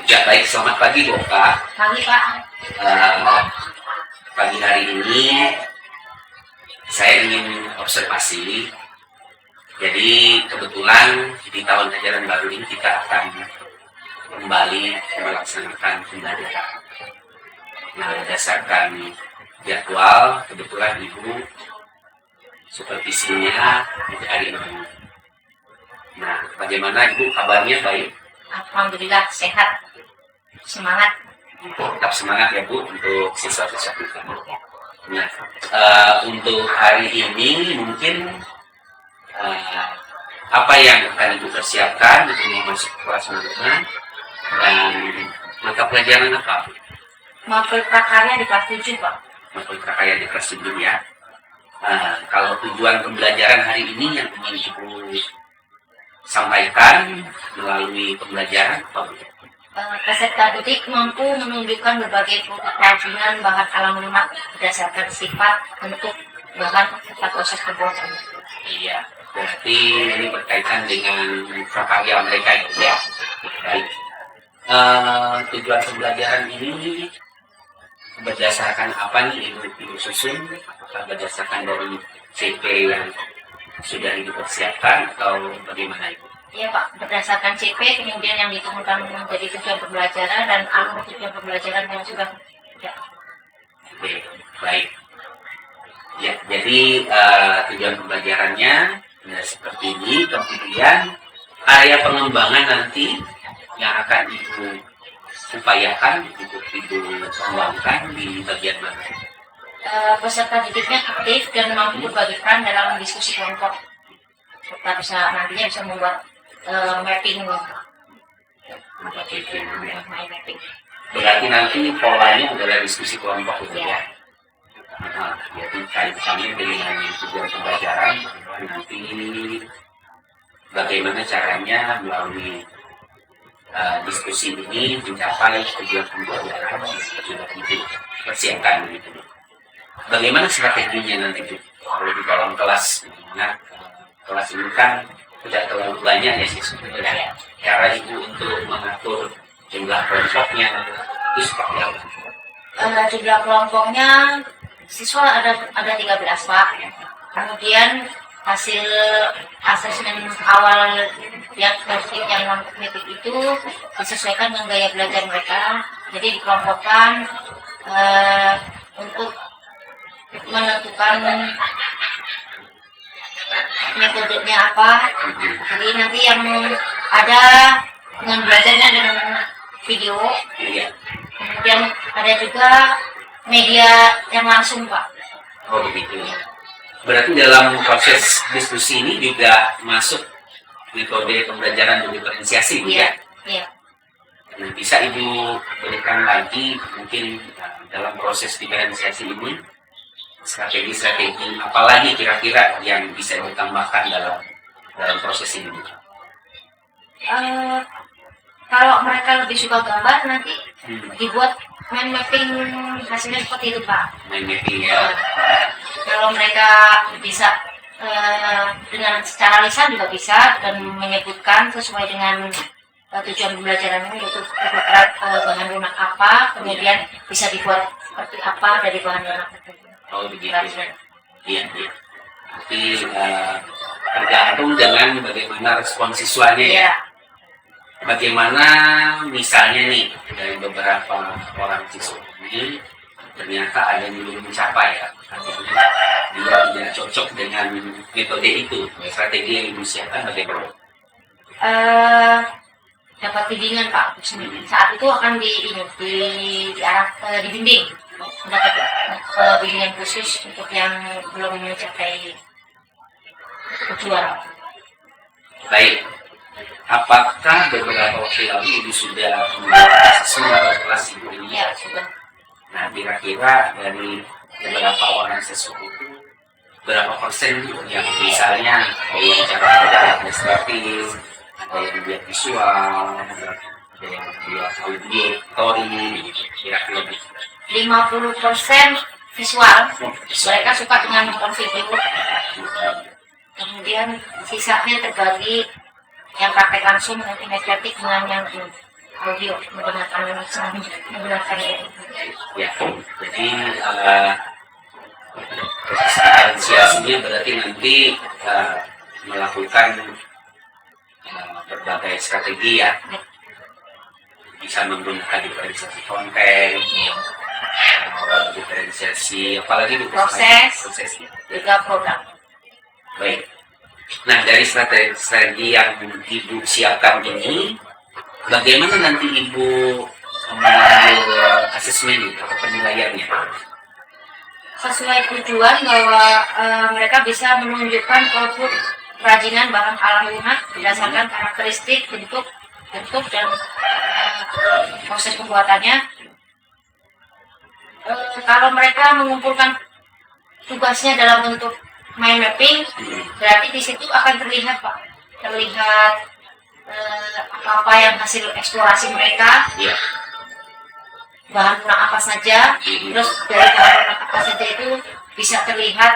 Ya baik, selamat pagi Bu Kak. Pagi Pak. Eh, Pagi hari ini saya ingin observasi. Jadi kebetulan di tahun ajaran baru ini kita akan kembali melaksanakan pembelajaran. Nah, berdasarkan jadwal, kebetulan Ibu supervisinya di hari ini. Nah, bagaimana Ibu kabarnya? Baik? Alhamdulillah sehat, semangat. Tetap semangat ya Bu untuk siswa-siswa kita. Nah, untuk hari ini mungkin eh, apa yang akan Ibu persiapkan untuk masuk kelas menengah dan mata pelajaran apa? Mapel prakarya di kelas 7 Pak. Mata prakarya di kelas 7 ya. Kalau tujuan pembelajaran hari ini yang ingin Ibu sampaikan melalui pembelajaran apa? Peserta didik mampu menunjukkan berbagai kerajinan bahan alam lunak berdasarkan sifat, bentuk, bahan, serta proses pembuatan. Iya, berarti ini berkaitan dengan prakarya mereka ya. Baik. Tujuan pembelajaran ini berdasarkan apa nih Ibu susun? Apakah berdasarkan dari CP yang sudah dipersiapkan atau bagaimana Ibu? Iya Pak, berdasarkan CP kemudian yang ditemukan menjadi tujuan pembelajaran dan alur tujuan pembelajaran yang sudah ada. Oke, baik. Ya, jadi tujuan pembelajarannya seperti ini. Kemudian area pengembangan nanti yang akan Ibu upayakan untuk Ibu kembangkan di bagian mana? Peserta didiknya aktif dan mampu berbagi peran dalam diskusi kelompok serta bisa nantinya bisa membuat mapping. Mapping. Berarti nanti polanya adalah diskusi kelompok gitu ya. Jadi kaitannya dengan tujuan pembelajaran nanti bagaimana caranya melalui diskusi ini mencapai tujuan pembelajaran yang sudah dipersiapkan gitu. Bagaimana strateginya nanti kalau di dalam kelas? Nah, kelas ini kan tidak terlalu banyak ya siswanya. Cara Ibu untuk mengatur jumlah kelompoknya itu seperti apa? Jumlah kelompoknya siswa ada 13 Pak. Kemudian hasil asesmen awal yang versi yang non kognitif itu disesuaikan dengan gaya belajar mereka. Jadi dikelompokkan untuk menentukan metodenya apa. Jadi nanti yang ada dengan belajarnya dengan video. Kemudian ada juga media yang langsung Pak. Oh begitu. Berarti dalam proses diskusi ini juga masuk metode pembelajaran diferensiasi Bu ya? Iya. Nah, bisa Ibu berikan lagi mungkin dalam proses diferensiasi ini strategi-strategi apalagi kira-kira yang bisa ditambahkan dalam proses ini? Kalau mereka lebih suka gambar nanti dibuat mind mapping hasilnya seperti itu Pak. Mind mapping ya. Kalau mereka bisa dengan secara lisan juga bisa dan menyebutkan sesuai dengan tujuan pembelajarannya yaitu bahan lunak apa, kemudian bisa dibuat seperti apa dari bahan lunak tersebut. Oh begitu. Iya. Jadi tergantung dengan bagaimana respon siswanya ya. Bagaimana misalnya nih dari beberapa orang siswa ini ternyata ada yang belum mencapai ya, dia tidak cocok dengan metode itu, strategi yang disiapkan bagaimana? Dapat bimbingan Pak. Saat itu akan dibimbing, mendapat bimbingan khusus untuk yang belum mencapai tujuan. Baik. Apakah beberapa waktu lalu Ibu sudah membuat asesmen kelas Ibu ini? Ya, sudah. Nah, kira-kira dari beberapa orang siswa itu berapa persen yang misalnya ada yang cara belajar administratif, ada yang biar visual, ada yang biar audio, story, kira-kira 50% visual, mereka suka dengan nonton video. Kemudian sisanya terbagi yang praktek langsung dengan kinestetik dengan yang audio menggunakan itu. Ya, jadi proses diferensiasinya berarti nanti melakukan berbagai strategi ya, bisa menggunakan diferensiasi konten, diferensiasi apalagi bu? Prosesnya. Juga program. Baik. Nah, dari strategi yang Ibu siapkan ini, bagaimana nanti Ibu mengambil asesmen atau penilaiannya? Sesuai tujuan bahwa mereka bisa menunjukkan output kerajinan bahan alam lunak berdasarkan karakteristik bentuk dan proses pembuatannya. Kalau mereka mengumpulkan tugasnya dalam bentuk mind mapping, berarti di situ akan terlihat Pak, apa yang hasil eksplorasi mereka, Ya. bahan lunak apa saja, terus dari bahan lunak apa saja itu bisa terlihat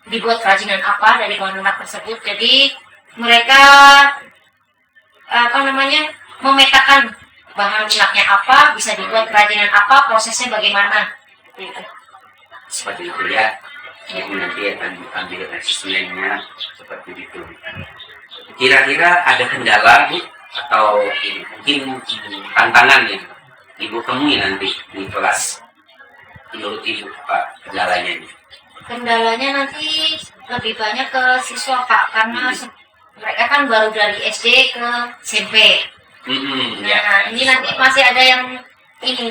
dibuat kerajinan apa dari bahan lunak tersebut. Jadi mereka memetakan bahan lunaknya apa, bisa dibuat kerajinan apa, prosesnya bagaimana. Seperti itu ya. Ibu nanti akan ambil asesmennya seperti itu. Kira-kira ada kendala Bu, atau mungkin tantangan yang Ibu temui nanti di kelas? Menurut Ibu apa kendalanya ini? Kendalanya nanti lebih banyak ke siswa Pak, karena mereka kan baru dari SD ke SMP. Ya. Nah, ini nanti masih ada yang ini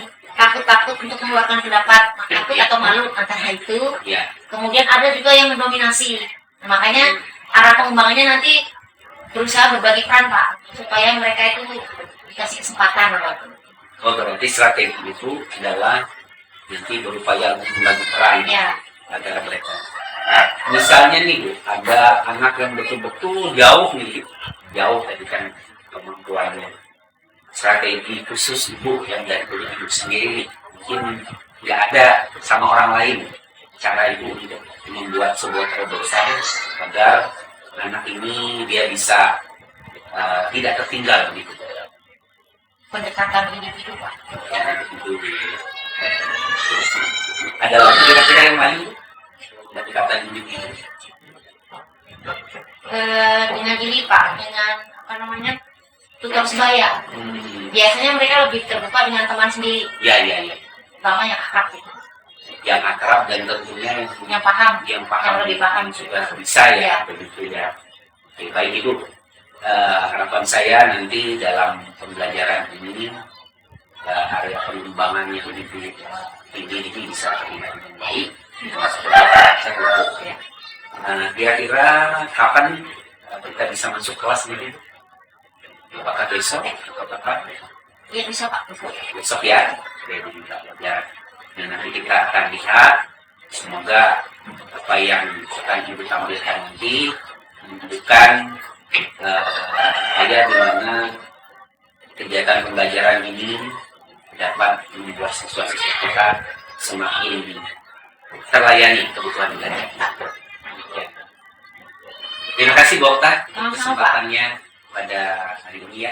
takut untuk mengeluarkan pendapat, takut atau malu antara itu. Ya. Kemudian ada juga yang mendominasi. Nah, makanya arah pengembangannya nanti berusaha berbagi peran Pak, supaya mereka itu dikasih kesempatan. Oh, berarti strategi itu adalah nanti berupaya untuk membagi peran Ya. agar mereka. Nah, misalnya nih Bu, ada anak yang betul-betul jauh tadi kan kemampuannya. Strategi khusus Ibu yang dari Ibu sendiri mungkin nggak ada sama orang lain, cara Ibu untuk membuat sebuah terobosan agar anak ini dia bisa tidak tertinggal gitu. Pendekatan individu Pak. Ya, itu. Ada lagi kira-kira yang lain Bu? Pendekatan individu. Dengan ini Pak, dengan tutor sebaya. Biasanya mereka lebih terbuka dengan teman sendiri. Ya. Terutama yang akrab gitu. Yang akrab dan tentunya Yang paham. yang lebih paham juga bisa ya, Ya. begitu ya. Oke, baik Ibu. Harapan saya nanti dalam pembelajaran ini area pengembangan yang lebih tinggi ini bisa terlihat dengan baik. Kira-kira kapan kita bisa masuk kelas ini? Apakah besok atau kapan? Iya bisa Pak. Besok ya. Oke, kita belajar. Dan nanti kita akan lihat, semoga apa yang akan Ibu tampilkan nanti menunjukkan di mana kegiatan pembelajaran ini dapat membuat siswa-siswa kita semakin terlayani kebutuhan belajar. Ya. Terima kasih Bu Okta kesempatannya pada hari ini ya.